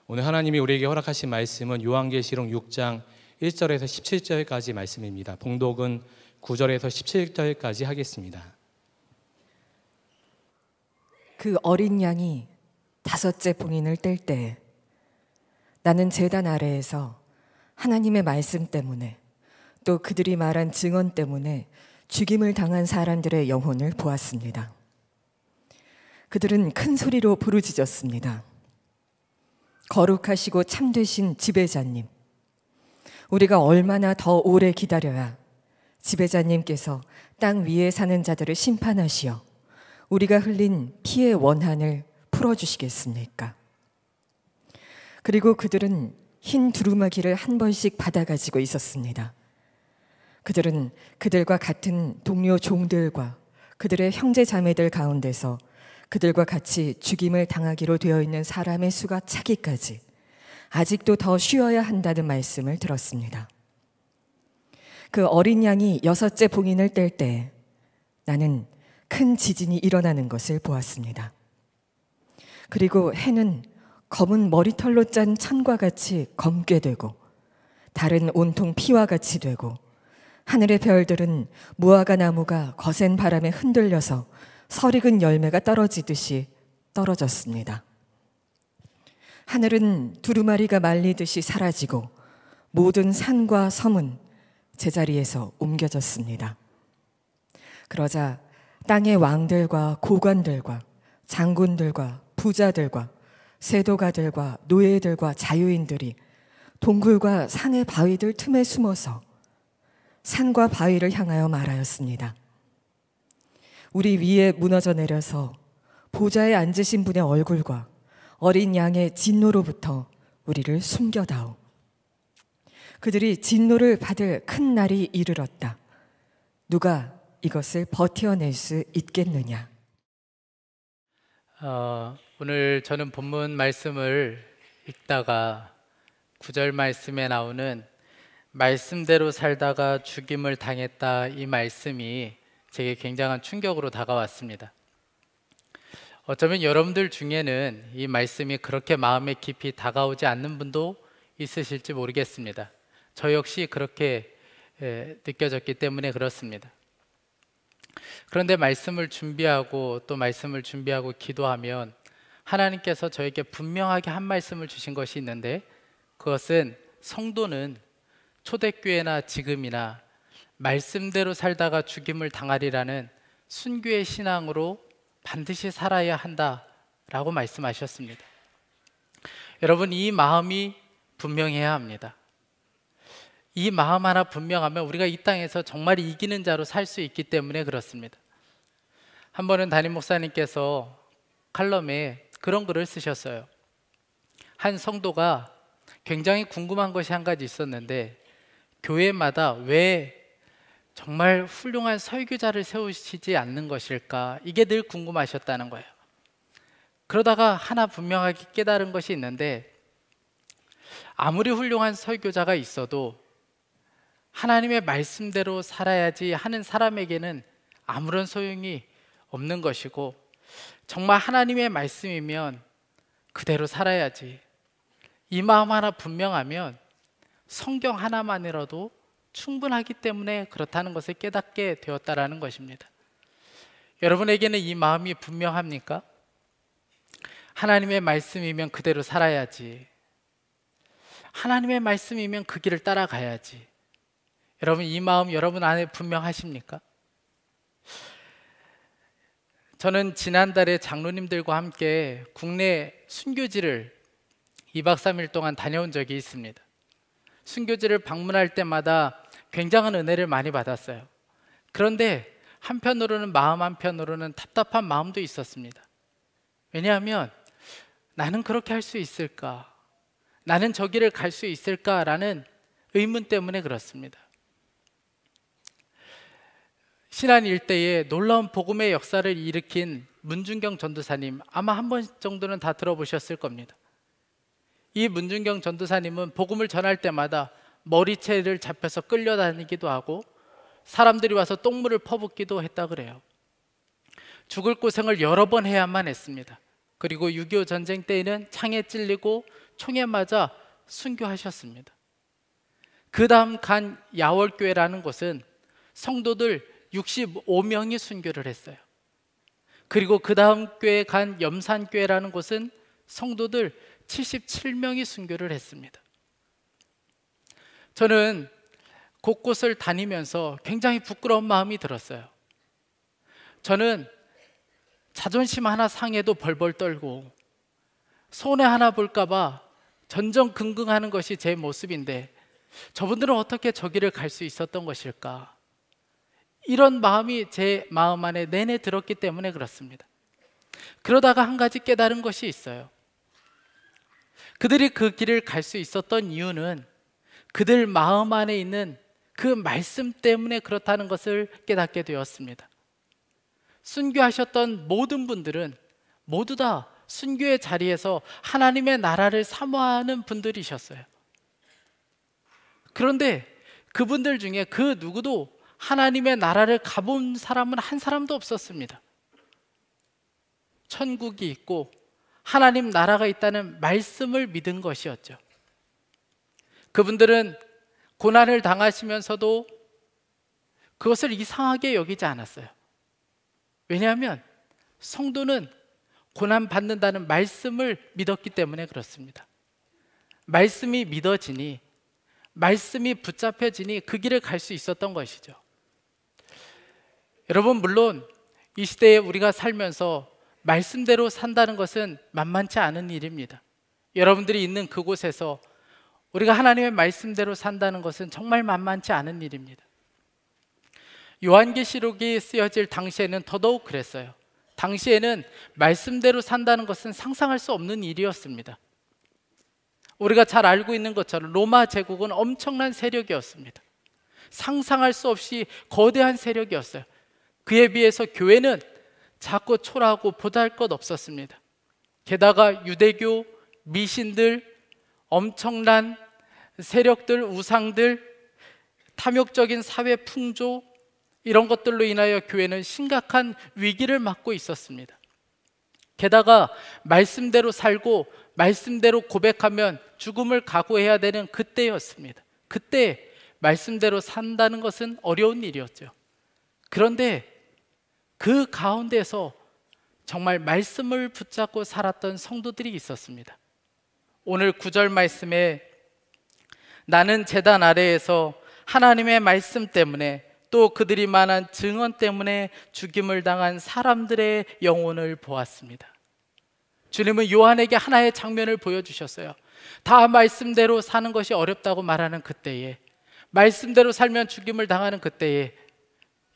오늘 하나님이 우리에게 허락하신 말씀은 요한계시록 6장 1절에서 17절까지 말씀입니다. 봉독은 9절에서 17절까지 하겠습니다. 그 어린 양이 5째 봉인을 뗄 때 나는 제단 아래에서 하나님의 말씀 때문에 또 그들이 말한 증언 때문에 죽임을 당한 사람들의 영혼을 보았습니다. 그들은 큰 소리로 부르짖었습니다. 거룩하시고 참되신 지배자님, 우리가 얼마나 더 오래 기다려야 지배자님께서 땅 위에 사는 자들을 심판하시어 우리가 흘린 피의 원한을 풀어주시겠습니까? 그리고 그들은 흰 두루마기를 한 번씩 받아가지고 있었습니다. 그들은 그들과 같은 동료 종들과 그들의 형제 자매들 가운데서 그들과 같이 죽임을 당하기로 되어 있는 사람의 수가 차기까지 아직도 더 쉬어야 한다는 말씀을 들었습니다. 그 어린 양이 6째 봉인을 뗄 때 나는 큰 지진이 일어나는 것을 보았습니다. 그리고 해는 검은 머리털로 짠 천과 같이 검게 되고 달은 온통 피와 같이 되고 하늘의 별들은 무화과 나무가 거센 바람에 흔들려서 설익은 열매가 떨어지듯이 떨어졌습니다. 하늘은 두루마리가 말리듯이 사라지고 모든 산과 섬은 제자리에서 옮겨졌습니다. 그러자 땅의 왕들과 고관들과 장군들과 부자들과 세도가들과 노예들과 자유인들이 동굴과 산의 바위들 틈에 숨어서 산과 바위를 향하여 말하였습니다. 우리 위에 무너져 내려서 보좌에 앉으신 분의 얼굴과 어린 양의 진노로부터 우리를 숨겨다오. 그들이 진노를 받을 큰 날이 이르렀다. 누가 이것을 버텨낼 수 있겠느냐? 오늘 저는 본문 말씀을 읽다가 9절 말씀에 나오는 말씀대로 살다가 죽임을 당했다, 이 말씀이 제게 굉장한 충격으로 다가왔습니다. 어쩌면 여러분들 중에는 이 말씀이 그렇게 마음에 깊이 다가오지 않는 분도 있으실지 모르겠습니다. 저 역시 그렇게 느껴졌기 때문에 그렇습니다. 그런데 말씀을 준비하고 또 말씀을 준비하고 기도하면 하나님께서 저에게 분명하게 한 말씀을 주신 것이 있는데, 그것은 성도는 초대교회나 지금이나 말씀대로 살다가 죽임을 당하리라는 순교의 신앙으로 반드시 살아야 한다라고 말씀하셨습니다. 여러분, 이 마음이 분명해야 합니다. 이 마음 하나 분명하면 우리가 이 땅에서 정말 이기는 자로 살 수 있기 때문에 그렇습니다. 한 번은 담임 목사님께서 칼럼에 그런 글을 쓰셨어요. 한 성도가 굉장히 궁금한 것이 한 가지 있었는데, 교회마다 왜 정말 훌륭한 설교자를 세우시지 않는 것일까, 이게 늘 궁금하셨다는 거예요. 그러다가 하나 분명하게 깨달은 것이 있는데, 아무리 훌륭한 설교자가 있어도 하나님의 말씀대로 살아야지 하는 사람에게는 아무런 소용이 없는 것이고, 정말 하나님의 말씀이면 그대로 살아야지, 이 마음 하나 분명하면 성경 하나만이라도 충분하기 때문에 그렇다는 것을 깨닫게 되었다라는 것입니다. 여러분에게는 이 마음이 분명합니까? 하나님의 말씀이면 그대로 살아야지, 하나님의 말씀이면 그 길을 따라가야지. 여러분, 이 마음 여러분 안에 분명하십니까? 저는 지난달에 장로님들과 함께 국내 순교지를 2박 3일 동안 다녀온 적이 있습니다. 순교지를 방문할 때마다 굉장한 은혜를 많이 받았어요. 그런데 한편으로는 마음 한편으로는 답답한 마음도 있었습니다. 왜냐하면 나는 그렇게 할 수 있을까? 나는 저 길을 갈 수 있을까라는 의문 때문에 그렇습니다. 신안 일대에 놀라운 복음의 역사를 일으킨 문준경 전도사님, 아마 한 번 정도는 다 들어보셨을 겁니다. 이 문준경 전도사님은 복음을 전할 때마다 머리채를 잡혀서 끌려다니기도 하고 사람들이 와서 똥물을 퍼붓기도 했다 그래요. 죽을 고생을 여러 번 해야만 했습니다. 그리고 6.25 전쟁 때에는 창에 찔리고 총에 맞아 순교하셨습니다. 그 다음 간 야월교회라는 곳은 성도들 65명이 순교를 했어요. 그리고 그 다음 교회 간 염산교회라는 곳은 성도들 77명이 순교를 했습니다. 저는 곳곳을 다니면서 굉장히 부끄러운 마음이 들었어요. 저는 자존심 하나 상해도 벌벌 떨고 손해 하나 볼까 봐 전전긍긍하는 것이 제 모습인데 저분들은 어떻게 저 길을 갈 수 있었던 것일까? 이런 마음이 제 마음 안에 내내 들었기 때문에 그렇습니다. 그러다가 한 가지 깨달은 것이 있어요. 그들이 그 길을 갈 수 있었던 이유는 그들 마음 안에 있는 그 말씀 때문에 그렇다는 것을 깨닫게 되었습니다. 순교하셨던 모든 분들은 모두 다 순교의 자리에서 하나님의 나라를 사모하는 분들이셨어요. 그런데 그분들 중에 그 누구도 하나님의 나라를 가본 사람은 한 사람도 없었습니다. 천국이 있고 하나님 나라가 있다는 말씀을 믿은 것이었죠. 그분들은 고난을 당하시면서도 그것을 이상하게 여기지 않았어요. 왜냐하면 성도는 고난 받는다는 말씀을 믿었기 때문에 그렇습니다. 말씀이 믿어지니, 말씀이 붙잡혀지니 그 길을 갈 수 있었던 것이죠. 여러분, 물론 이 시대에 우리가 살면서 말씀대로 산다는 것은 만만치 않은 일입니다. 여러분들이 있는 그곳에서 우리가 하나님의 말씀대로 산다는 것은 정말 만만치 않은 일입니다. 요한계시록이 쓰여질 당시에는 더더욱 그랬어요. 당시에는 말씀대로 산다는 것은 상상할 수 없는 일이었습니다. 우리가 잘 알고 있는 것처럼 로마 제국은 엄청난 세력이었습니다. 상상할 수 없이 거대한 세력이었어요. 그에 비해서 교회는 작고 초라하고 보잘것 없었습니다. 게다가 유대교, 미신들, 엄청난 세력들, 우상들, 탐욕적인 사회 풍조, 이런 것들로 인하여 교회는 심각한 위기를 맞고 있었습니다. 게다가 말씀대로 살고 말씀대로 고백하면 죽음을 각오해야 되는 그때였습니다. 그때 말씀대로 산다는 것은 어려운 일이었죠. 그런데 그 가운데서 정말 말씀을 붙잡고 살았던 성도들이 있었습니다. 오늘 9절 말씀에 나는 제단 아래에서 하나님의 말씀 때문에 또 그들이 말한 증언 때문에 죽임을 당한 사람들의 영혼을 보았습니다. 주님은 요한에게 하나의 장면을 보여주셨어요. 다 말씀대로 사는 것이 어렵다고 말하는 그때에, 말씀대로 살면 죽임을 당하는 그때에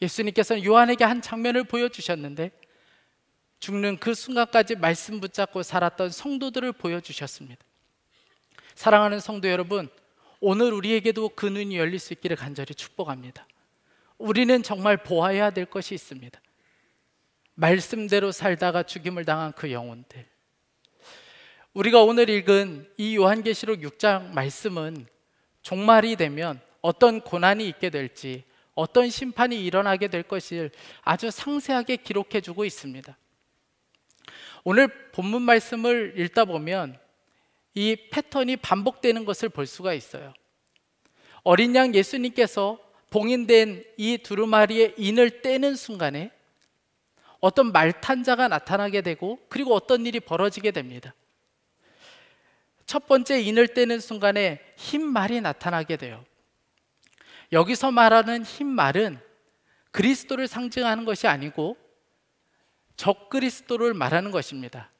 예수님께서는 요한에게 한 장면을 보여주셨는데 죽는 그 순간까지 말씀 붙잡고 살았던 성도들을 보여주셨습니다. 사랑하는 성도 여러분, 오늘 우리에게도 그 눈이 열릴 수 있기를 간절히 축복합니다. 우리는 정말 보아야 될 것이 있습니다. 말씀대로 살다가 죽임을 당한 그 영혼들. 우리가 오늘 읽은 이 요한계시록 6장 말씀은 종말이 되면 어떤 고난이 있게 될지, 어떤 심판이 일어나게 될 것을 아주 상세하게 기록해주고 있습니다. 오늘 본문 말씀을 읽다 보면 이 패턴이 반복되는 것을 볼 수가 있어요. 어린 양 예수님께서 봉인된 이 두루마리의 인을 떼는 순간에 어떤 말탄자가 나타나게 되고 그리고 어떤 일이 벌어지게 됩니다. 첫 번째 인을 떼는 순간에 흰 말이 나타나게 돼요. 여기서 말하는 흰 말은 그리스도를 상징하는 것이 아니고 적그리스도를 말하는 것입니다.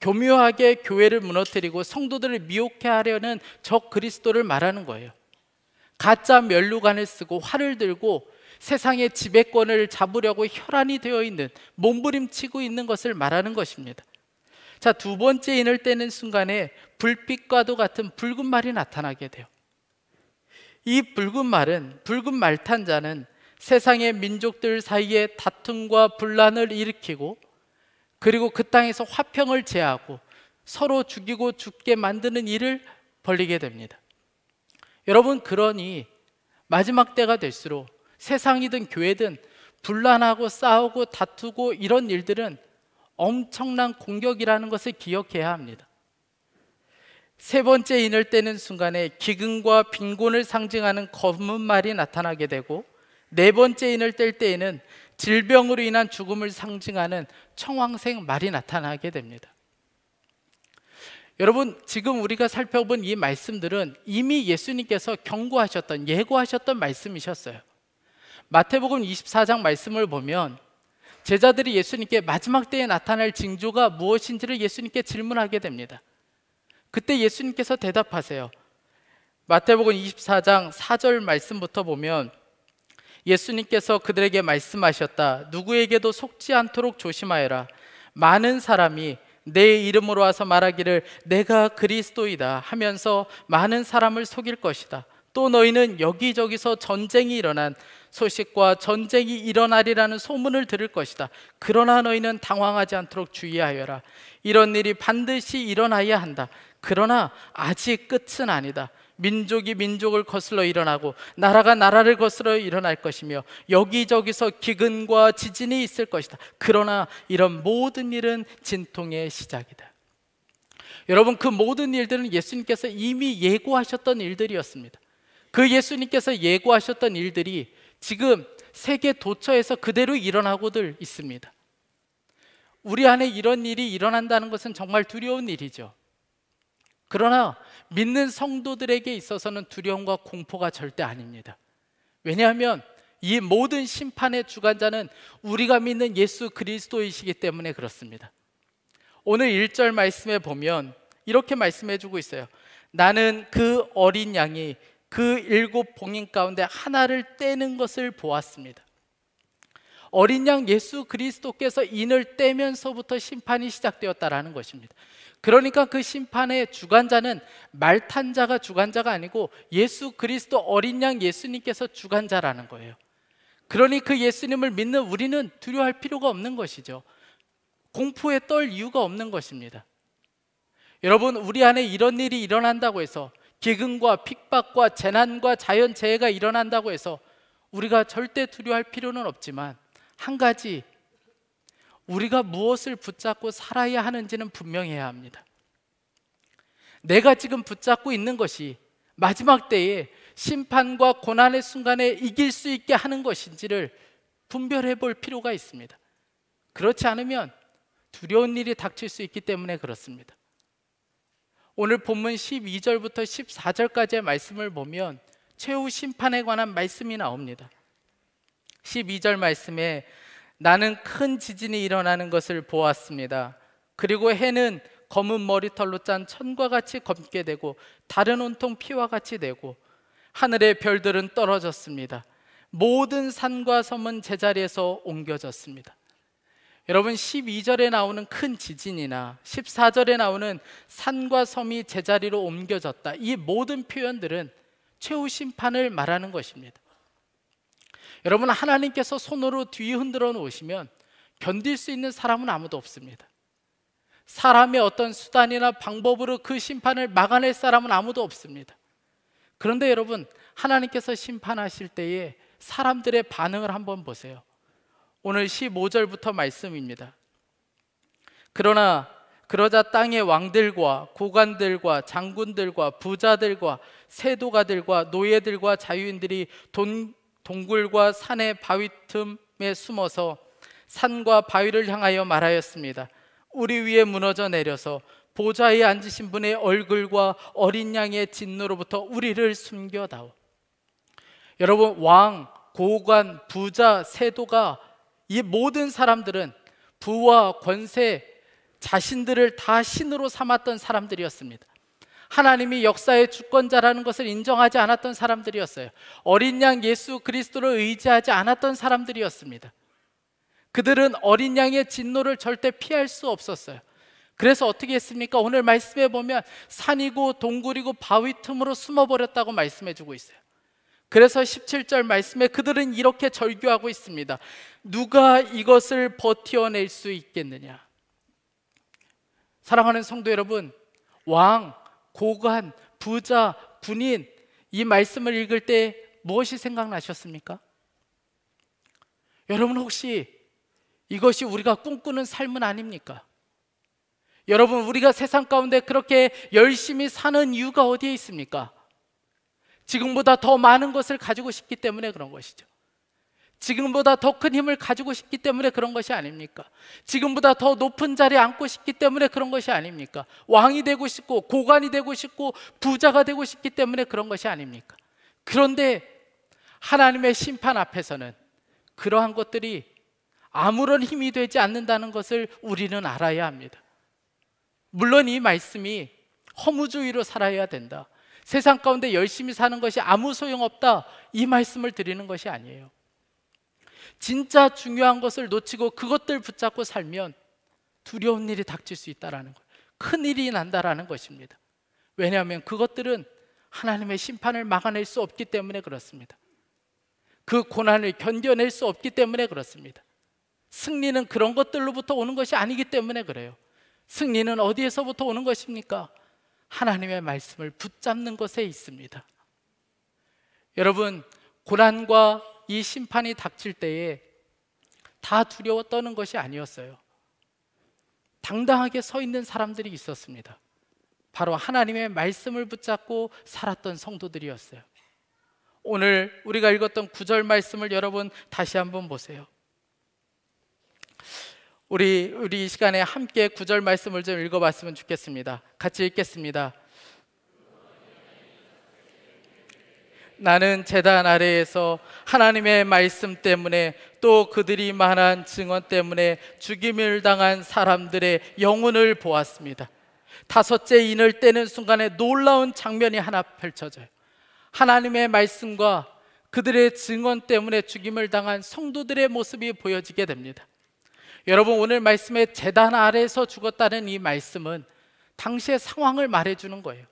교묘하게 교회를 무너뜨리고 성도들을 미혹해 하려는 적그리스도를 말하는 거예요. 가짜 면류관을 쓰고 활을 들고 세상의 지배권을 잡으려고 혈안이 되어 있는, 몸부림치고 있는 것을 말하는 것입니다. 자, 두 번째 인을 떼는 순간에 불빛과도 같은 붉은 말이 나타나게 돼요. 이 붉은 말은, 붉은 말탄자는 세상의 민족들 사이에 다툼과 분란을 일으키고 그리고 그 땅에서 화평을 제하고 서로 죽이고 죽게 만드는 일을 벌이게 됩니다. 여러분, 그러니 마지막 때가 될수록 세상이든 교회든 분란하고 싸우고 다투고 이런 일들은 엄청난 공격이라는 것을 기억해야 합니다. 세 번째 인을 떼는 순간에 기근과 빈곤을 상징하는 검은 말이 나타나게 되고, 네 번째 인을 뗄 때에는 질병으로 인한 죽음을 상징하는 청황색 말이 나타나게 됩니다. 여러분, 지금 우리가 살펴본 이 말씀들은 이미 예수님께서 경고하셨던, 예고하셨던 말씀이셨어요. 마태복음 24장 말씀을 보면 제자들이 예수님께 마지막 때에 나타날 징조가 무엇인지를 예수님께 질문하게 됩니다. 그때 예수님께서 대답하세요. 마태복음 24장 4절 말씀부터 보면 예수님께서 그들에게 말씀하셨다. 누구에게도 속지 않도록 조심하여라. 많은 사람이 내 이름으로 와서 말하기를 내가 그리스도이다 하면서 많은 사람을 속일 것이다. 또 너희는 여기저기서 전쟁이 일어난 소식과 전쟁이 일어나리라는 소문을 들을 것이다. 그러나 너희는 당황하지 않도록 주의하여라. 이런 일이 반드시 일어나야 한다. 그러나 아직 끝은 아니다. 민족이 민족을 거슬러 일어나고 나라가 나라를 거슬러 일어날 것이며 여기저기서 기근과 지진이 있을 것이다. 그러나 이런 모든 일은 진통의 시작이다. 여러분, 그 모든 일들은 예수님께서 이미 예고하셨던 일들이었습니다. 그 예수님께서 예고하셨던 일들이 지금 세계 도처에서 그대로 일어나고들 있습니다. 우리 안에 이런 일이 일어난다는 것은 정말 두려운 일이죠. 그러나 믿는 성도들에게 있어서는 두려움과 공포가 절대 아닙니다. 왜냐하면 이 모든 심판의 주관자는 우리가 믿는 예수 그리스도이시기 때문에 그렇습니다. 오늘 1절 말씀에 보면 이렇게 말씀해 주고 있어요. 나는 그 어린 양이 그 7 봉인 가운데 하나를 떼는 것을 보았습니다. 어린 양 예수 그리스도께서 인을 떼면서부터 심판이 시작되었다라는 것입니다. 그러니까 그 심판의 주관자는 말탄 자가 주관자가 아니고 예수 그리스도 어린 양 예수님께서 주관자라는 거예요. 그러니 그 예수님을 믿는 우리는 두려워할 필요가 없는 것이죠. 공포에 떨 이유가 없는 것입니다. 여러분, 우리 안에 이런 일이 일어난다고 해서, 기근과 핍박과 재난과 자연재해가 일어난다고 해서 우리가 절대 두려워할 필요는 없지만, 한 가지, 우리가 무엇을 붙잡고 살아야 하는지는 분명해야 합니다. 내가 지금 붙잡고 있는 것이 마지막 때에 심판과 고난의 순간에 이길 수 있게 하는 것인지를 분별해 볼 필요가 있습니다. 그렇지 않으면 두려운 일이 닥칠 수 있기 때문에 그렇습니다. 오늘 본문 12절부터 14절까지의 말씀을 보면 최후 심판에 관한 말씀이 나옵니다. 12절 말씀에 나는 큰 지진이 일어나는 것을 보았습니다. 그리고 해는 검은 머리털로 짠 천과 같이 검게 되고 달은 온통 피와 같이 되고 하늘의 별들은 떨어졌습니다. 모든 산과 섬은 제자리에서 옮겨졌습니다. 여러분, 12절에 나오는 큰 지진이나 14절에 나오는 산과 섬이 제자리로 옮겨졌다, 이 모든 표현들은 최후 심판을 말하는 것입니다. 여러분, 하나님께서 손으로 뒤 흔들어 놓으시면 견딜 수 있는 사람은 아무도 없습니다. 사람의 어떤 수단이나 방법으로 그 심판을 막아낼 사람은 아무도 없습니다. 그런데 여러분, 하나님께서 심판하실 때에 사람들의 반응을 한번 보세요. 오늘 15절부터 말씀입니다. 그러자 땅의 왕들과 고관들과 장군들과 부자들과 세도가들과 노예들과 자유인들이 동굴과 산의 바위 틈에 숨어서 산과 바위를 향하여 말하였습니다. 우리 위에 무너져 내려서 보좌에 앉으신 분의 얼굴과 어린 양의 진노로부터 우리를 숨겨다오. 여러분, 왕, 고관, 부자, 세도가, 이 모든 사람들은 부와 권세, 자신들을 다 신으로 삼았던 사람들이었습니다. 하나님이 역사의 주권자라는 것을 인정하지 않았던 사람들이었어요. 어린 양 예수 그리스도를 의지하지 않았던 사람들이었습니다. 그들은 어린 양의 진노를 절대 피할 수 없었어요. 그래서 어떻게 했습니까? 오늘 말씀해 보면 산이고 동굴이고 바위 틈으로 숨어버렸다고 말씀해 주고 있어요. 그래서 17절 말씀에 그들은 이렇게 절규하고 있습니다. 누가 이것을 버텨낼 수 있겠느냐? 사랑하는 성도 여러분, 왕, 고관, 부자, 군인, 이 말씀을 읽을 때 무엇이 생각나셨습니까? 여러분, 혹시 이것이 우리가 꿈꾸는 삶은 아닙니까? 여러분, 우리가 세상 가운데 그렇게 열심히 사는 이유가 어디에 있습니까? 지금보다 더 많은 것을 가지고 싶기 때문에 그런 것이죠. 지금보다 더 큰 힘을 가지고 싶기 때문에 그런 것이 아닙니까? 지금보다 더 높은 자리에 앉고 싶기 때문에 그런 것이 아닙니까? 왕이 되고 싶고 고관이 되고 싶고 부자가 되고 싶기 때문에 그런 것이 아닙니까? 그런데 하나님의 심판 앞에서는 그러한 것들이 아무런 힘이 되지 않는다는 것을 우리는 알아야 합니다. 물론 이 말씀이 허무주의로 살아야 된다, 세상 가운데 열심히 사는 것이 아무 소용없다, 이 말씀을 드리는 것이 아니에요. 진짜 중요한 것을 놓치고 그것들 붙잡고 살면 두려운 일이 닥칠 수 있다는 것, 큰 일이 난다라는 것입니다. 왜냐하면 그것들은 하나님의 심판을 막아낼 수 없기 때문에 그렇습니다. 그 고난을 견뎌낼 수 없기 때문에 그렇습니다. 승리는 그런 것들로부터 오는 것이 아니기 때문에 그래요. 승리는 어디에서부터 오는 것입니까? 하나님의 말씀을 붙잡는 것에 있습니다. 여러분, 고난과 이 심판이 닥칠 때에 다 두려워 떠는 것이 아니었어요. 당당하게 서 있는 사람들이 있었습니다. 바로 하나님의 말씀을 붙잡고 살았던 성도들이었어요. 오늘 우리가 읽었던 9절 말씀을 여러분 다시 한번 보세요. 우리 이 시간에 함께 9절 말씀을 좀 읽어봤으면 좋겠습니다. 같이 읽겠습니다. 나는 제단 아래에서 하나님의 말씀 때문에 또 그들이 말한 증언 때문에 죽임을 당한 사람들의 영혼을 보았습니다. 다섯째 인을 떼는 순간에 놀라운 장면이 하나 펼쳐져요. 하나님의 말씀과 그들의 증언 때문에 죽임을 당한 성도들의 모습이 보여지게 됩니다. 여러분, 오늘 말씀에 제단 아래에서 죽었다는 이 말씀은 당시의 상황을 말해주는 거예요.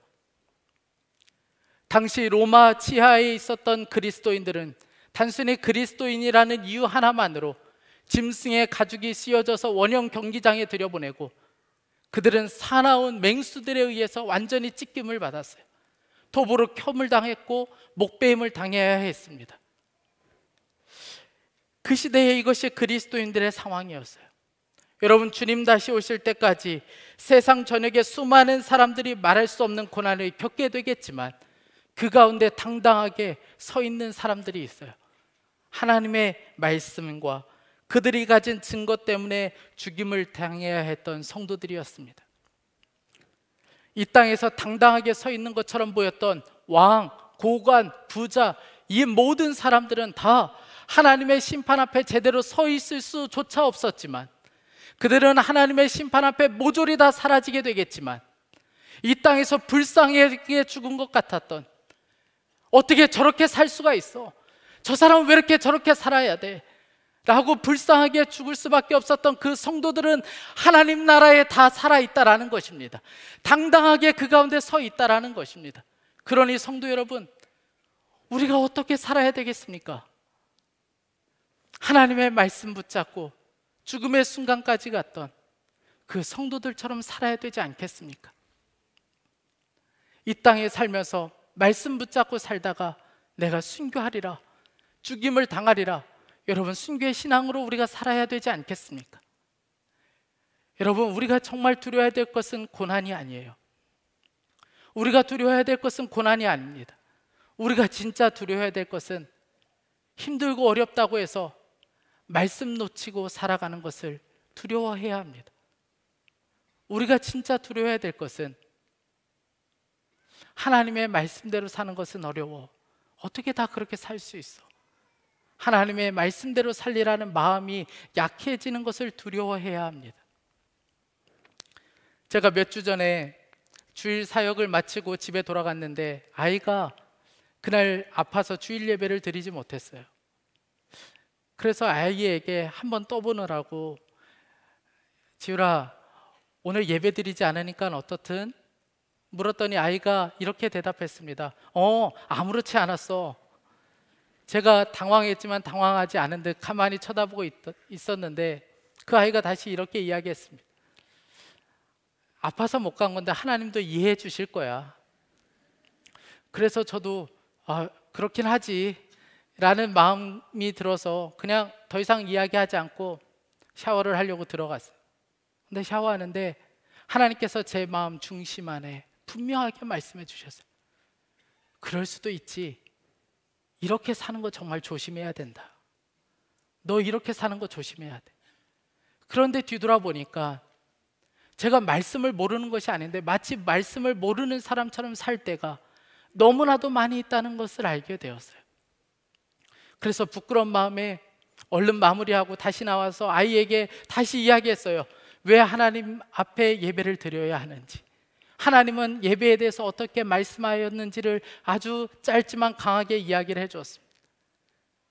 당시 로마 지하에 있었던 그리스도인들은 단순히 그리스도인이라는 이유 하나만으로 짐승의 가죽이 씌워져서 원형 경기장에 들여보내고 그들은 사나운 맹수들에 의해서 완전히 찢김을 받았어요. 도보로 켬을 당했고 목베임을 당해야 했습니다. 그 시대에 이것이 그리스도인들의 상황이었어요. 여러분, 주님 다시 오실 때까지 세상 전역에 수많은 사람들이 말할 수 없는 고난을 겪게 되겠지만 그 가운데 당당하게 서 있는 사람들이 있어요. 하나님의 말씀과 그들이 가진 증거 때문에 죽임을 당해야 했던 성도들이었습니다. 이 땅에서 당당하게 서 있는 것처럼 보였던 왕, 고관, 부자, 이 모든 사람들은 다 하나님의 심판 앞에 제대로 서 있을 수조차 없었지만 그들은 하나님의 심판 앞에 모조리 다 사라지게 되겠지만 이 땅에서 불쌍하게 죽은 것 같았던, 어떻게 저렇게 살 수가 있어? 저 사람은 왜 이렇게 저렇게 살아야 돼? 라고 불쌍하게 죽을 수밖에 없었던 그 성도들은 하나님 나라에 다 살아있다라는 것입니다. 당당하게 그 가운데 서 있다라는 것입니다. 그러니 성도 여러분, 우리가 어떻게 살아야 되겠습니까? 하나님의 말씀 붙잡고 죽음의 순간까지 갔던 그 성도들처럼 살아야 되지 않겠습니까? 이 땅에 살면서 말씀 붙잡고 살다가 내가 순교하리라, 죽임을 당하리라, 여러분, 순교의 신앙으로 우리가 살아야 되지 않겠습니까? 여러분, 우리가 정말 두려워야 될 것은 고난이 아니에요. 우리가 두려워야 될 것은 고난이 아닙니다. 우리가 진짜 두려워야 될 것은 힘들고 어렵다고 해서 말씀 놓치고 살아가는 것을 두려워해야 합니다. 우리가 진짜 두려워야 될 것은 하나님의 말씀대로 사는 것은 어려워, 어떻게 다 그렇게 살 수 있어? 하나님의 말씀대로 살리라는 마음이 약해지는 것을 두려워해야 합니다. 제가 몇 주 전에 주일 사역을 마치고 집에 돌아갔는데 아이가 그날 아파서 주일 예배를 드리지 못했어요. 그래서 아이에게 한번 떠보느라고, 지율아, 오늘 예배 드리지 않으니까 어떻든? 물었더니 아이가 이렇게 대답했습니다. 아무렇지 않았어. 제가 당황했지만 당황하지 않은 듯 가만히 쳐다보고 있었는데 그 아이가 다시 이렇게 이야기했습니다. 아파서 못 간 건데 하나님도 이해해 주실 거야. 그래서 저도 그렇긴 하지 라는 마음이 들어서 그냥 더 이상 이야기하지 않고 샤워를 하려고 들어갔어요. 근데 샤워하는데 하나님께서 제 마음 중심 안에 분명하게 말씀해 주셨어요. 그럴 수도 있지. 이렇게 사는 거 정말 조심해야 된다. 너 이렇게 사는 거 조심해야 돼. 그런데 뒤돌아보니까 제가 말씀을 모르는 것이 아닌데 마치 말씀을 모르는 사람처럼 살 때가 너무나도 많이 있다는 것을 알게 되었어요. 그래서 부끄러운 마음에 얼른 마무리하고 다시 나와서 아이에게 다시 이야기했어요. 왜 하나님 앞에 예배를 드려야 하는지, 하나님은 예배에 대해서 어떻게 말씀하였는지를 아주 짧지만 강하게 이야기를 해주었습니다.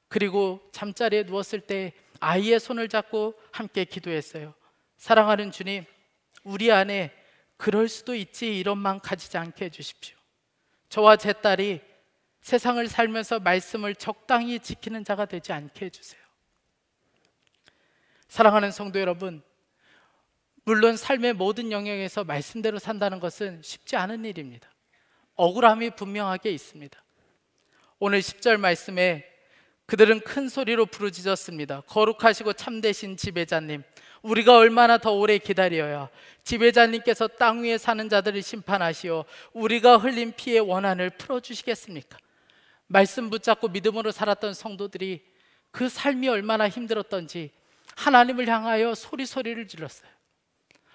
그리고 잠자리에 누웠을 때 아이의 손을 잡고 함께 기도했어요. 사랑하는 주님, 우리 안에 그럴 수도 있지 이런 마음 가지지 않게 해주십시오. 저와 제 딸이 세상을 살면서 말씀을 적당히 지키는 자가 되지 않게 해주세요. 사랑하는 성도 여러분, 물론 삶의 모든 영역에서 말씀대로 산다는 것은 쉽지 않은 일입니다. 억울함이 분명하게 있습니다. 오늘 10절 말씀에 그들은 큰 소리로 부르짖었습니다. 거룩하시고 참되신 지배자님, 우리가 얼마나 더 오래 기다려야 지배자님께서 땅 위에 사는 자들을 심판하시어 우리가 흘린 피의 원한을 풀어주시겠습니까? 말씀 붙잡고 믿음으로 살았던 성도들이 그 삶이 얼마나 힘들었던지 하나님을 향하여 소리를 질렀어요.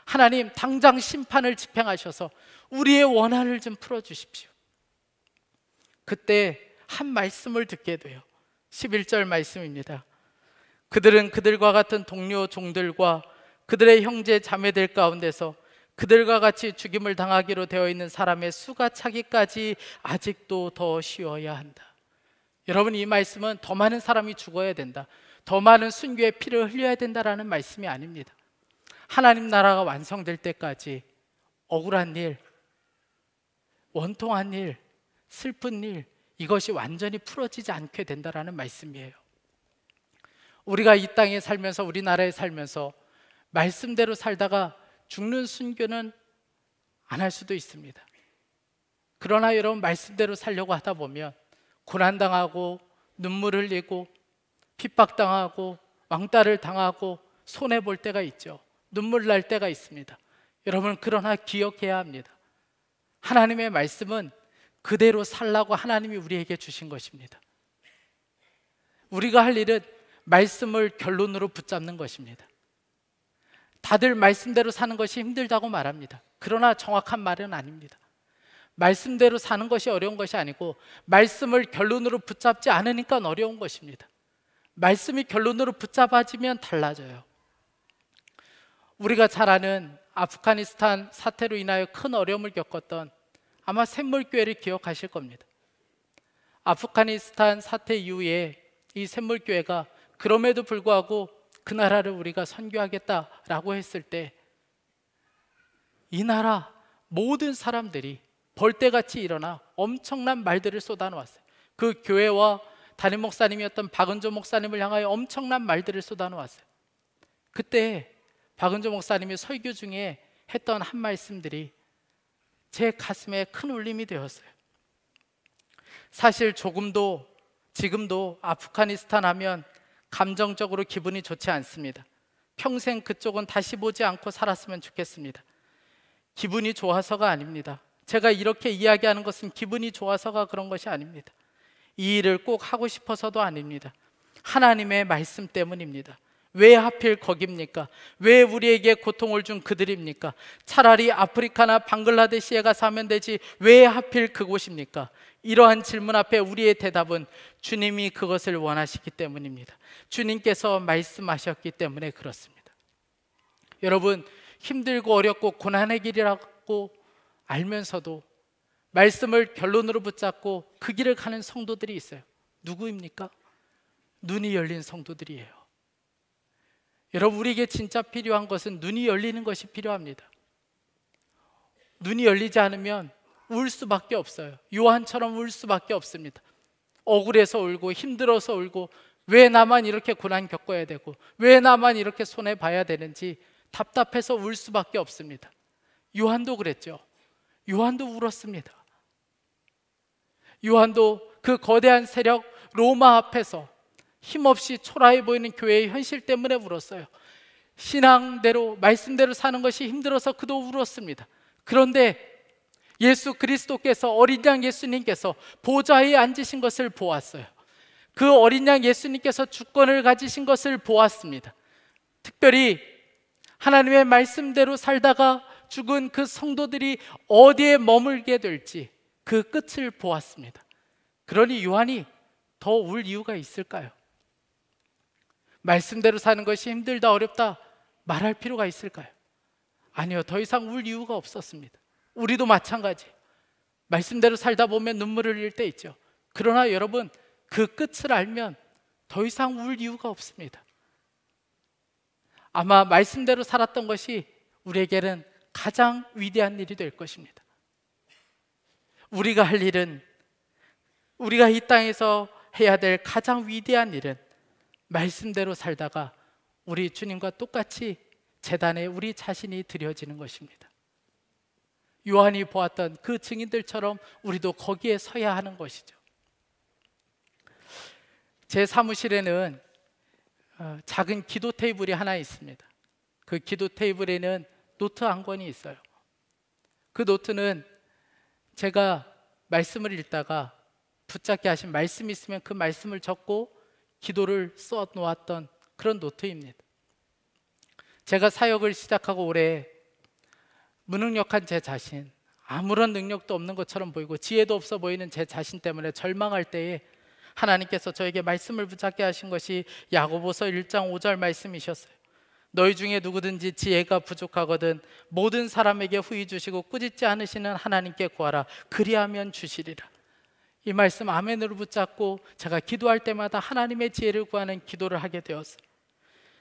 하나님, 당장 심판을 집행하셔서 우리의 원한을 좀 풀어주십시오. 그때 한 말씀을 듣게 돼요. 11절 말씀입니다. 그들은 그들과 같은 동료 종들과 그들의 형제 자매들 가운데서 그들과 같이 죽임을 당하기로 되어 있는 사람의 수가 차기까지 아직도 더 쉬어야 한다. 여러분, 이 말씀은 더 많은 사람이 죽어야 된다, 더 많은 순교의 피를 흘려야 된다라는 말씀이 아닙니다. 하나님 나라가 완성될 때까지 억울한 일, 원통한 일, 슬픈 일, 이것이 완전히 풀어지지 않게 된다라는 말씀이에요. 우리가 이 땅에 살면서, 우리나라에 살면서 말씀대로 살다가 죽는 순교는 안 할 수도 있습니다. 그러나 여러분, 말씀대로 살려고 하다 보면 고난당하고 눈물 흘리고 핍박당하고 왕따를 당하고 손해볼 때가 있죠. 눈물 날 때가 있습니다. 여러분, 그러나 기억해야 합니다. 하나님의 말씀은 그대로 살라고 하나님이 우리에게 주신 것입니다. 우리가 할 일은 말씀을 결론으로 붙잡는 것입니다. 다들 말씀대로 사는 것이 힘들다고 말합니다. 그러나 정확한 말은 아닙니다. 말씀대로 사는 것이 어려운 것이 아니고 말씀을 결론으로 붙잡지 않으니까 어려운 것입니다. 말씀이 결론으로 붙잡아지면 달라져요. 우리가 잘 아는 아프가니스탄 사태로 인하여 큰 어려움을 겪었던 아마 샘물교회를 기억하실 겁니다. 아프가니스탄 사태 이후에 이 샘물교회가 그럼에도 불구하고 그 나라를 우리가 선교하겠다라고 했을 때 이 나라 모든 사람들이 벌떼같이 일어나 엄청난 말들을 쏟아놓았어요. 그 교회와 담임 목사님이었던 박은조 목사님을 향하여 엄청난 말들을 쏟아놓았어요. 그때 박은조 목사님이 설교 중에 했던 한 말씀들이 제 가슴에 큰 울림이 되었어요. 사실 지금도 아프가니스탄 하면 감정적으로 기분이 좋지 않습니다. 평생 그쪽은 다시 보지 않고 살았으면 좋겠습니다. 기분이 좋아서가 아닙니다. 제가 이렇게 이야기하는 것은 기분이 좋아서가 그런 것이 아닙니다. 이 일을 꼭 하고 싶어서도 아닙니다. 하나님의 말씀 때문입니다. 왜 하필 거깁니까? 왜 우리에게 고통을 준 그들입니까? 차라리 아프리카나 방글라데시에 가서 하면 되지 왜 하필 그곳입니까? 이러한 질문 앞에 우리의 대답은 주님이 그것을 원하시기 때문입니다. 주님께서 말씀하셨기 때문에 그렇습니다. 여러분, 힘들고 어렵고 고난의 길이라고 알면서도 말씀을 결론으로 붙잡고 그 길을 가는 성도들이 있어요. 누구입니까? 눈이 열린 성도들이에요. 여러분, 우리에게 진짜 필요한 것은 눈이 열리는 것이 필요합니다. 눈이 열리지 않으면 울 수밖에 없어요. 요한처럼 울 수밖에 없습니다. 억울해서 울고 힘들어서 울고 왜 나만 이렇게 고난 겪어야 되고 왜 나만 이렇게 손해봐야 되는지 답답해서 울 수밖에 없습니다. 요한도 그랬죠. 요한도 울었습니다. 요한도 그 거대한 세력 로마 앞에서 힘없이 초라해 보이는 교회의 현실 때문에 울었어요. 신앙대로 말씀대로 사는 것이 힘들어서 그도 울었습니다. 그런데 예수 그리스도께서, 어린 양 예수님께서 보좌에 앉으신 것을 보았어요. 그 어린 양 예수님께서 주권을 가지신 것을 보았습니다. 특별히 하나님의 말씀대로 살다가 죽은 그 성도들이 어디에 머물게 될지 그 끝을 보았습니다. 그러니 요한이 더 울 이유가 있을까요? 말씀대로 사는 것이 힘들다, 어렵다 말할 필요가 있을까요? 아니요, 더 이상 울 이유가 없었습니다. 우리도 마찬가지예요. 말씀대로 살다 보면 눈물을 흘릴 때 있죠. 그러나 여러분, 그 끝을 알면 더 이상 울 이유가 없습니다. 아마 말씀대로 살았던 것이 우리에게는 가장 위대한 일이 될 것입니다. 우리가 할 일은, 우리가 이 땅에서 해야 될 가장 위대한 일은 말씀대로 살다가 우리 주님과 똑같이 제단에 우리 자신이 드려지는 것입니다. 요한이 보았던 그 증인들처럼 우리도 거기에 서야 하는 것이죠. 제 사무실에는 작은 기도 테이블이 하나 있습니다. 그 기도 테이블에는 노트 한 권이 있어요. 그 노트는 제가 말씀을 읽다가 붙잡게 하신 말씀이 있으면 그 말씀을 적고 기도를 써 놓았던 그런 노트입니다. 제가 사역을 시작하고 올해 무능력한 제 자신, 아무런 능력도 없는 것처럼 보이고 지혜도 없어 보이는 제 자신 때문에 절망할 때에 하나님께서 저에게 말씀을 붙잡게 하신 것이 야고보서 1장 5절 말씀이셨어요. 너희 중에 누구든지 지혜가 부족하거든 모든 사람에게 후히 주시고 꾸짖지 않으시는 하나님께 구하라. 그리하면 주시리라. 이 말씀 아멘으로 붙잡고 제가 기도할 때마다 하나님의 지혜를 구하는 기도를 하게 되었어요.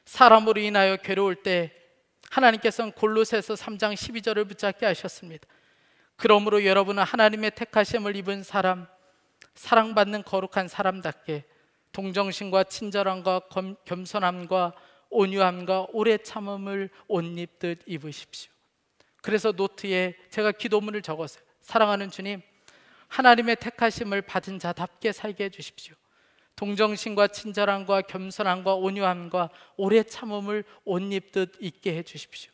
사람으로 인하여 괴로울 때 하나님께서는 골로새서 3장 12절을 붙잡게 하셨습니다. 그러므로 여러분은 하나님의 택하심을 입은 사람, 사랑받는 거룩한 사람답게 동정심과 친절함과 겸손함과 온유함과 오래 참음을 옷 입듯 입으십시오. 그래서 노트에 제가 기도문을 적었어요. 사랑하는 주님, 하나님의 택하심을 받은 자답게 살게 해주십시오. 동정심과 친절함과 겸손함과 온유함과 오래 참음을 옷 입듯 입게 해주십시오.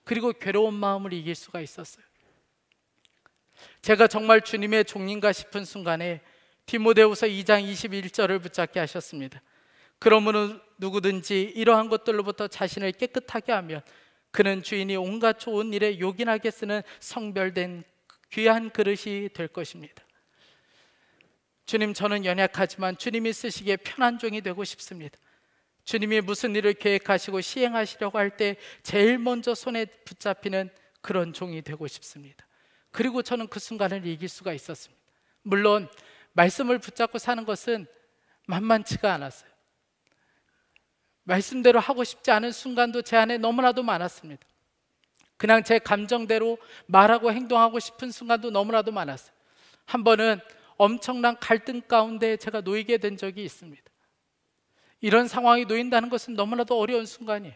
그리고 괴로운 마음을 이길 수가 있었어요. 제가 정말 주님의 종인가 싶은 순간에 디모데후서 2장 21절을 붙잡게 하셨습니다. 그러므로 누구든지 이러한 것들로부터 자신을 깨끗하게 하면 그는 주인이 온갖 좋은 일에 요긴하게 쓰는 성별된 귀한 그릇이 될 것입니다. 주님, 저는 연약하지만 주님이 쓰시기에 편한 종이 되고 싶습니다. 주님이 무슨 일을 계획하시고 시행하시려고 할 때 제일 먼저 손에 붙잡히는 그런 종이 되고 싶습니다. 그리고 저는 그 순간을 이길 수가 있었습니다. 물론 말씀을 붙잡고 사는 것은 만만치가 않았어요. 말씀대로 하고 싶지 않은 순간도 제 안에 너무나도 많았습니다. 그냥 제 감정대로 말하고 행동하고 싶은 순간도 너무나도 많았어요. 한 번은 엄청난 갈등 가운데 제가 놓이게 된 적이 있습니다. 이런 상황이 놓인다는 것은 너무나도 어려운 순간이에요.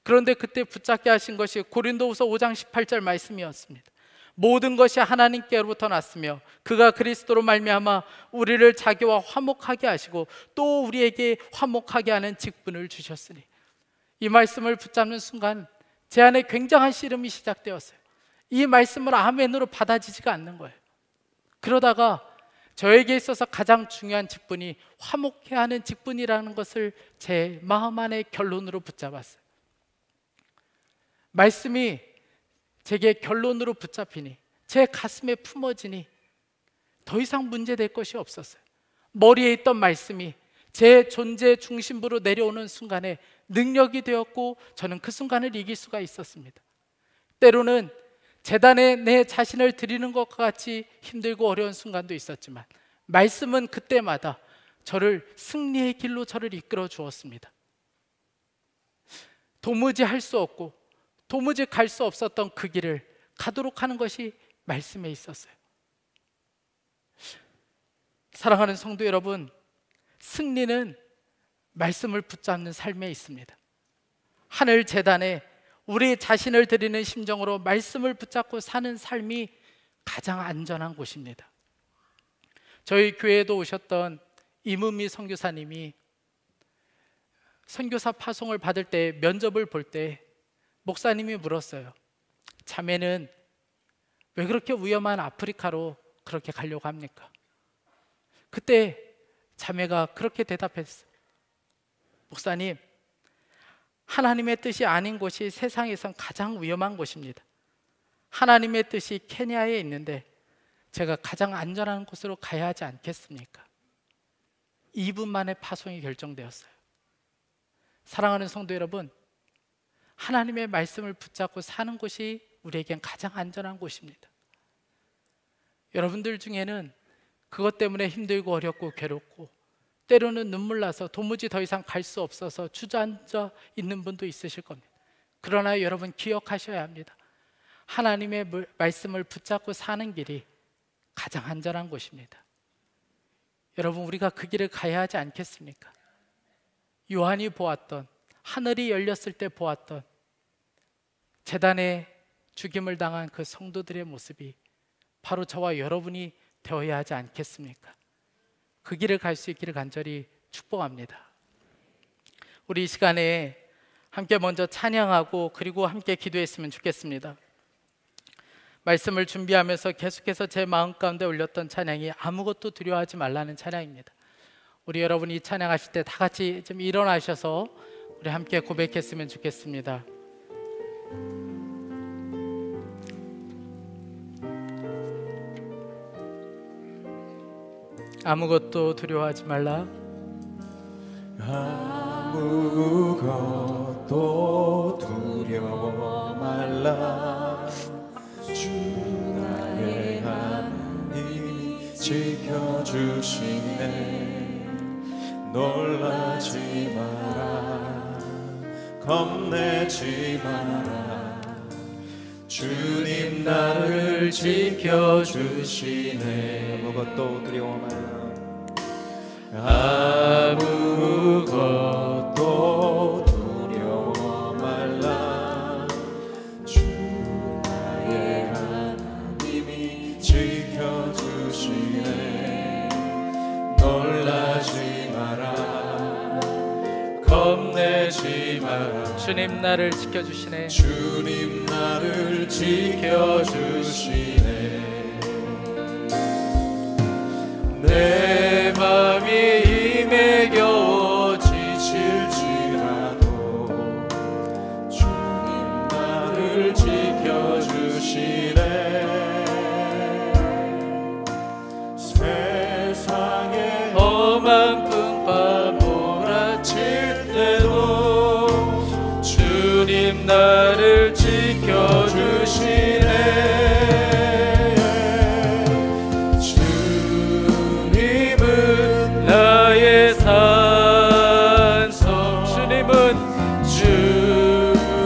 그런데 그때 붙잡게 하신 것이 고린도후서 5장 18절 말씀이었습니다. 모든 것이 하나님께로부터 났으며 그가 그리스도로 말미암아 우리를 자기와 화목하게 하시고 또 우리에게 화목하게 하는 직분을 주셨으니. 이 말씀을 붙잡는 순간 제 안에 굉장한 씨름이 시작되었어요. 이 말씀을 아멘으로 받아지지가 않는 거예요. 그러다가 저에게 있어서 가장 중요한 직분이 화목해야 하는 직분이라는 것을 제 마음 안에 결론으로 붙잡았어요. 말씀이 제게 결론으로 붙잡히니 제 가슴에 품어지니 더 이상 문제될 것이 없었어요. 머리에 있던 말씀이 제 존재 중심부로 내려오는 순간에 능력이 되었고 저는 그 순간을 이길 수가 있었습니다. 때로는 제단에 내 자신을 드리는 것과 같이 힘들고 어려운 순간도 있었지만 말씀은 그때마다 저를 승리의 길로 저를 이끌어 주었습니다. 도무지 할 수 없고 도무지 갈 수 없었던 그 길을 가도록 하는 것이 말씀에 있었어요. 사랑하는 성도 여러분, 승리는 말씀을 붙잡는 삶에 있습니다. 하늘 제단에 우리 자신을 드리는 심정으로 말씀을 붙잡고 사는 삶이 가장 안전한 곳입니다. 저희 교회에도 오셨던 이문미 선교사님이 선교사 파송을 받을 때, 면접을 볼 때 목사님이 물었어요. 자매는 왜 그렇게 위험한 아프리카로 그렇게 가려고 합니까? 그때 자매가 그렇게 대답했어요. 목사님, 하나님의 뜻이 아닌 곳이 세상에선 가장 위험한 곳입니다. 하나님의 뜻이 케냐에 있는데 제가 가장 안전한 곳으로 가야 하지 않겠습니까? 2분 만에 파송이 결정되었어요. 사랑하는 성도 여러분, 하나님의 말씀을 붙잡고 사는 곳이 우리에겐 가장 안전한 곳입니다. 여러분들 중에는 그것 때문에 힘들고 어렵고 괴롭고 때로는 눈물 나서 도무지 더 이상 갈 수 없어서 주저앉아 있는 분도 있으실 겁니다. 그러나 여러분 기억하셔야 합니다. 하나님의 말씀을 붙잡고 사는 길이 가장 안전한 곳입니다. 여러분, 우리가 그 길을 가야 하지 않겠습니까? 요한이 보았던, 하늘이 열렸을 때 보았던 제단에 죽임을 당한 그 성도들의 모습이 바로 저와 여러분이 되어야 하지 않겠습니까? 그 길을 갈 수 있기를 간절히 축복합니다. 우리 이 시간에 함께 먼저 찬양하고 그리고 함께 기도했으면 좋겠습니다. 말씀을 준비하면서 계속해서 제 마음 가운데 올렸던 찬양이 아무것도 두려워하지 말라는 찬양입니다. 우리 여러분이 이 찬양하실 때 다 같이 좀 일어나셔서 우리 함께 고백했으면 좋겠습니다. 아무것도 두려워하지 말라. 아무것도 두려워 말라. 주 나의 하나님이 지켜주시네. 놀라지 마라, 겁내지 마라. 주님 나를 지켜주시네. 아무것도 두려워 말라. 아무것도 두려워 말라. 주 나의 하나님이 지켜주시네. 놀라지 마라, 겁내지 마라. 주님 나를 지켜주시네. 주님 나를 지켜주시네. 내 맘이 힘에 겨워 지칠지라도 주님 나를 지켜주시네. 세상에 험한 풍파 몰아칠 때도 주님 나를 지켜주시네.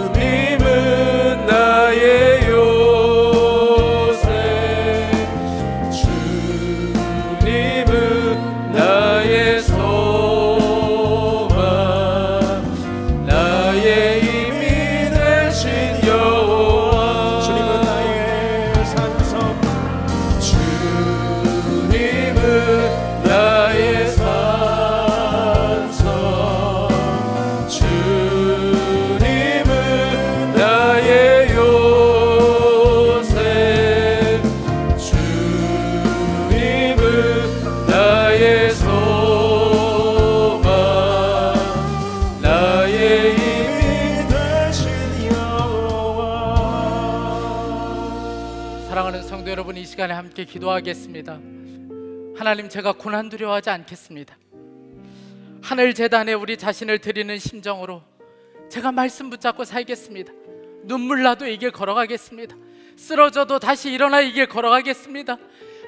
주님은 나의 요새. 주님은 나의 소망. 나의 힘이 되신 여호와. 주님은 나의 산성. 주님은 나의 산성. 주님은 나의 요새. 주님은 나의 소망. 나의 힘이 되신 여호와. 사랑하는 성도 여러분, 이 시간에 함께 기도하겠습니다. 하나님, 제가 고난 두려워하지 않겠습니다. 하늘 제단에 우리 자신을 드리는 심정으로 제가 말씀 붙잡고 살겠습니다. 눈물 나도 이 길 걸어가겠습니다. 쓰러져도 다시 일어나 이 길 걸어가겠습니다.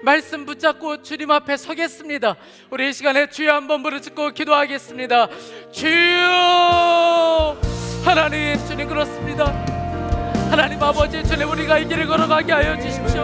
말씀 붙잡고 주님 앞에 서겠습니다. 우리 이 시간에 주여 한번 부르짖고 기도하겠습니다. 주여. 하나님, 주님 그렇습니다. 하나님 아버지, 주님 우리가 이 길을 걸어가게 하여 주십시오.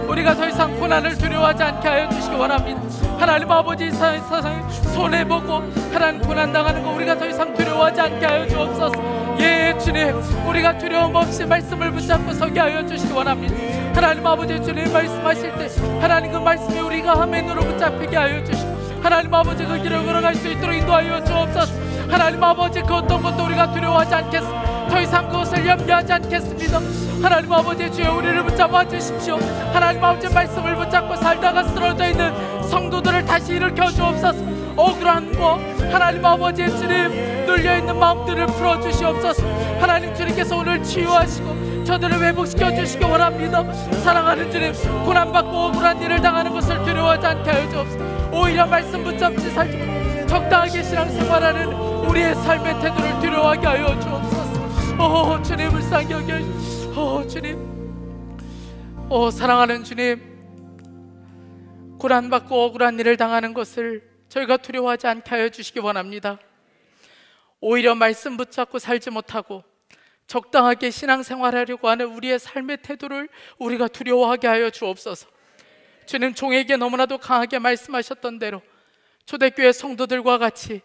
우리가 더 이상 고난을 두려워하지 않게 하여 주시기 원합니다. 하나님 아버지, 세상에 손해보고 하나님 고난당하는 거 우리가 더 이상 두려워하지 않게 하여 주옵소서. 예 주님, 우리가 두려움 없이 말씀을 붙잡고 서게 하여 주시기 원합니다. 하나님 아버지, 주님 말씀하실 때 하나님 그 말씀이 우리가 아멘으로 붙잡히게 하여 주시고 하나님 아버지 그 길을 걸어갈 수 있도록 인도하여 주옵소서. 하나님 아버지, 그 어떤 것도 우리가 두려워하지 않겠습니다. 더 이상 그것을 염려하지 않겠습니다. 하나님 아버지, 주여 우리를 붙잡아 주십시오. 하나님 아버지, 말씀을 붙잡고 살다가 쓰러져 있는 성도들을 다시 일으켜 주옵소서. 억울한 거 하나님 아버지, 주님 눌려있는 마음들을 풀어주시옵소서. 하나님, 주님께서 오늘 치유하시고 저들을 회복시켜 주시기 원합니다. 사랑하는 주님, 고난받고 억울한 일을 당하는 것을 두려워하지 않게 하여 주옵소서. 오히려 말씀 붙잡지 살지 못하고 적당하게 신앙생활하는 우리의 삶의 태도를 두려워하게 하여 주옵소서. 주님, 불쌍히 여겨 주님. 사랑하는 주님, 고난받고 억울한 일을 당하는 것을 저희가 두려워하지 않게 하여 주시기 원합니다. 오히려 말씀 붙잡고 살지 못하고 적당하게 신앙생활하려고 하는 우리의 삶의 태도를 우리가 두려워하게 하여 주옵소서. 주님, 종에게 너무나도 강하게 말씀하셨던 대로 초대교회 성도들과 같이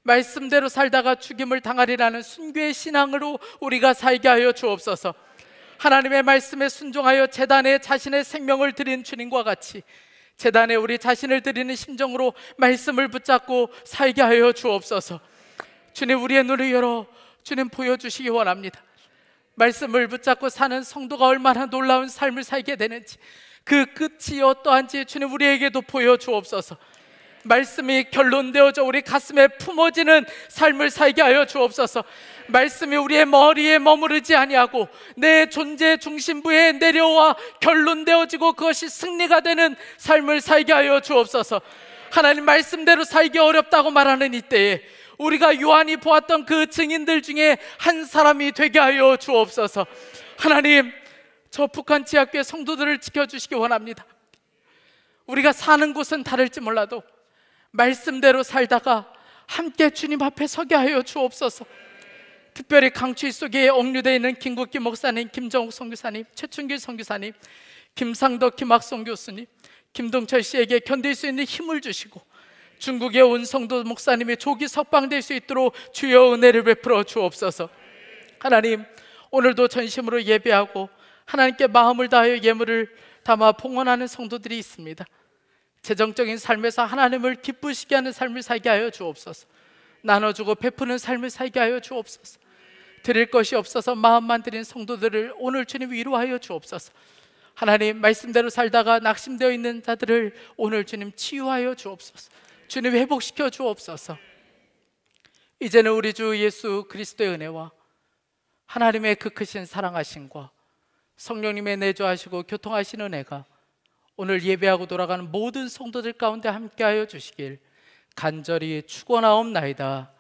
말씀대로 살다가 죽임을 당하리라는 순교의 신앙으로 우리가 살게 하여 주옵소서. 하나님의 말씀에 순종하여 제단에 자신의 생명을 드린 주님과 같이 제단에 우리 자신을 드리는 심정으로 말씀을 붙잡고 살게 하여 주옵소서. 주님, 우리의 눈을 열어 주님 보여주시기 원합니다. 말씀을 붙잡고 사는 성도가 얼마나 놀라운 삶을 살게 되는지, 그 끝이 어떠한지 주님 우리에게도 보여주옵소서. 말씀이 결론되어져 우리 가슴에 품어지는 삶을 살게 하여 주옵소서. 말씀이 우리의 머리에 머무르지 아니하고 내 존재 중심부에 내려와 결론되어지고 그것이 승리가 되는 삶을 살게 하여 주옵소서. 하나님, 말씀대로 살기 어렵다고 말하는 이때에 우리가 요한이 보았던 그 증인들 중에 한 사람이 되게 하여 주옵소서. 하나님, 저 북한 지하교회 성도들을 지켜주시기 원합니다. 우리가 사는 곳은 다를지 몰라도 말씀대로 살다가 함께 주님 앞에 서게 하여 주옵소서. 특별히 강추위 속에 억류되어 있는 김국기 목사님, 김정욱 선교사님, 최춘길 선교사님, 김상덕, 김학성 교수님, 김동철 씨에게 견딜 수 있는 힘을 주시고 중국에 온 성도 목사님의 조기 석방될 수 있도록 주여 은혜를 베풀어 주옵소서. 하나님, 오늘도 전심으로 예배하고 하나님께 마음을 다하여 예물을 담아 봉헌하는 성도들이 있습니다. 재정적인 삶에서 하나님을 기쁘시게 하는 삶을 살게 하여 주옵소서. 나눠주고 베푸는 삶을 살게 하여 주옵소서. 드릴 것이 없어서 마음만 드린 성도들을 오늘 주님 위로하여 주옵소서. 하나님, 말씀대로 살다가 낙심되어 있는 자들을 오늘 주님 치유하여 주옵소서. 주님 회복시켜 주옵소서. 이제는 우리 주 예수 그리스도의 은혜와 하나님의 그 크신 사랑하심과 성령님의 내주하시고 교통하신 은혜가 오늘 예배하고 돌아가는 모든 성도들 가운데 함께하여 주시길 간절히 축원하옵나이다.